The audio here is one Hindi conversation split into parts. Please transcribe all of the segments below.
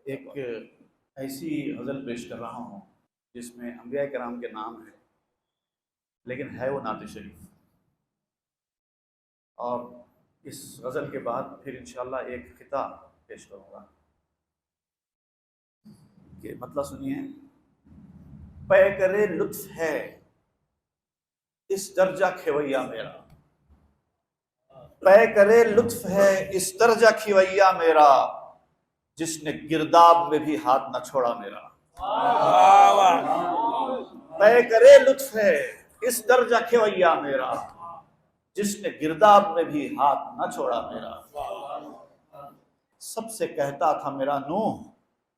एक ऐसी गज़ल पेश कर रहा हूँ जिसमें अंबिया किराम के नाम है, लेकिन है वो नात शरीफ। और इस गज़ल के बाद फिर इंशाअल्लाह एक खिता पेश करूँगा कि मतलब सुनिए। पै करे लुत्फ है इस दर्जा खेवैया मेरा, पै करे लुत्फ है इस दर्जा खिवैया मेरा, जिसने गिरदाब में भी हाथ न छोड़ा मेरा। पै करे लुत्फ है इस दर्जा खिवैया मेरा, जिसने गिरदाब में भी हाथ न छोड़ा मेरा। सबसे कहता था मेरा नूह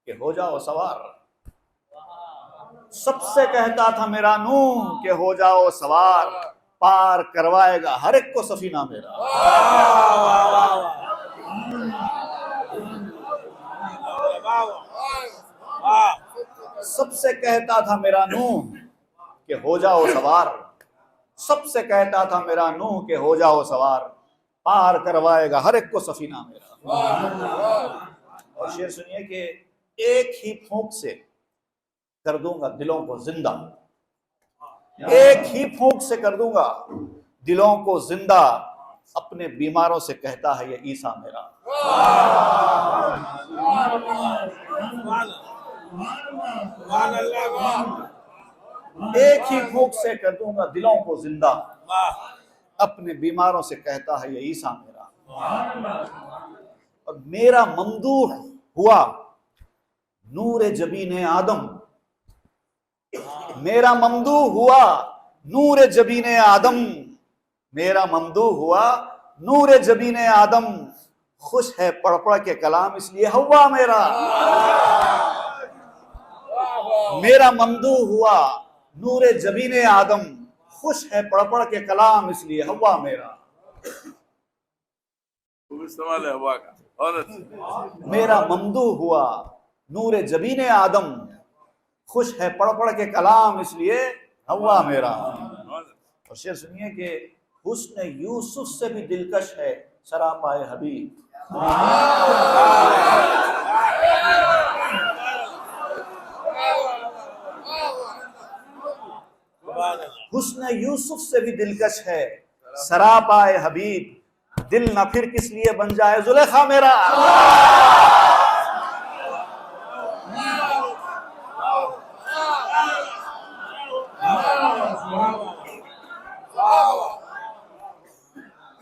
कि हो जाओ सवार, सबसे कहता था मेरा नूह कि हो जाओ सवार, पार करवाएगा हर एक को सफीना मेरा। सबसे कहता था मेरा नूह कि हो जाओ सवार, सबसे कहता था मेरा नूह कि हो जाओ सवार, पार करवाएगा हर एक को सफीना मेरा। और शेर सुनिए कि एक ही फूंक से कर दूंगा दिलों को जिंदा, एक ही फूंक से कर दूंगा दिलों को जिंदा, अपने बीमारों से कहता है ये ईसा मेरा। एक ही फूंक से कर दूंगा दिलों को जिंदा, अपने बीमारों से कहता है ये ईसा मेरा। और मेरा ममदूह हुआ नूरे जबीने आदम, मेरा ममदूह हुआ नूरे जबीने आदम, मेरा ममदूह हुआ नूरे जबीने आदम, खुश है पढ़ पढ़ के कलाम इसलिए हवा मेरा। मेरा ममदूह हुआ नूरे जबीने आदम, खुश है पढ़ पढ़ के कलाम इसलिए हवा मेरा। मेरा ममदूह हुआ नूरे जबीने आदम, खुश है पढ़ पढ़ के कलाम इसलिए हवा मेरा। और शेर सुनिए कि हुस्न यूसुफ से भी दिलकश है सरापाए हबीब, हुस्न यूसुफ से भी दिलकश है सरापाए हबीब, दिल न फिर किस लिए बन जाए जुलेखा मेरा।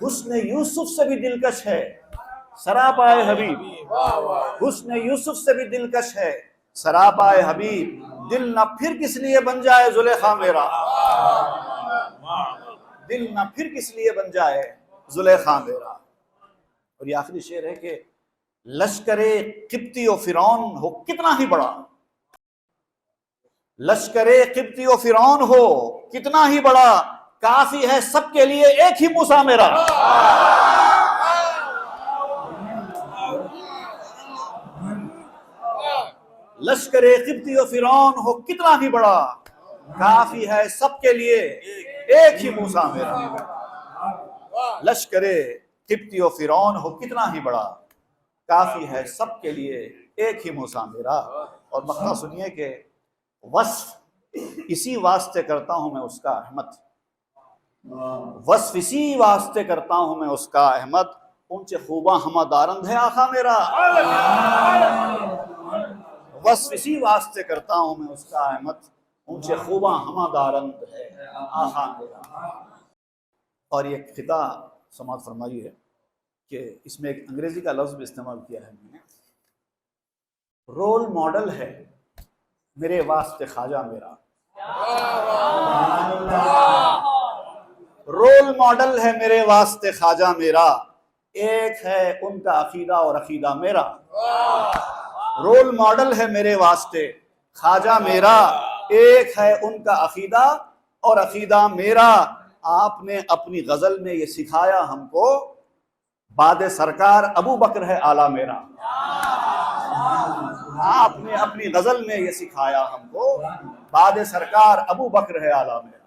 हुस्न यूसुफ से भी दिलकश है सरापाए हबीब, हुस्न यूसुफ से भी दिलकश है सरापाए हबीब, दिल न फिर किस लिए बन जाए जुलेखा मेरा, दिल न फिर किस लिए बन जाए जुलेखा मेरा। और ये आखिरी शेर है कि लश्करे किब्ती और फिरौन हो कितना ही बड़ा, लश्करे किब्ती और फिरौन हो कितना ही बड़ा, काफी है सबके लिए एक ही मूसा मेरा। लश्करे किब्ती और फिरौन हो कितना ही बड़ा, काफी है सबके लिए एक ही मूसा मेरा। लश्करे किब्ती और फिरौन हो कितना ही बड़ा, काफी है सबके लिए एक ही मूसा मेरा। और मक्ता सुनिए कि वस्फ इसी वास्ते करता हूं मैं उसका अहमद, वस्फ इसी वास्ते करता हूं मैं उसका अहमद, ऊंचे खूबा हमादारंद है आका मेरा। वस्फ इसी वास्ते करता हूं मैं उसका अहमद, ऊंचे खूबा हमादारंद है आका मेरा। और ये खिता समाअत फरमाइए कि इसमें एक अंग्रेजी का लफ्ज भी इस्तेमाल किया है मैंने। रोल मॉडल है मेरे वास्ते ख्वाजा मेरा, रोल मॉडल है मेरे वास्ते ख्वाजा मेरा, एक है उनका अकीदा और अकीदा मेरा। रोल मॉडल है मेरे वास्ते ख्वाजा मेरा, एक है उनका अकीदा और अकीदा मेरा। आपने अपनी गजल में ये सिखाया हमको, बाद सरकार अबू बकर है आला मेरा। आपने अपनी गजल में ये सिखाया हमको, बाद सरकार अबू बकर है आला मेरा।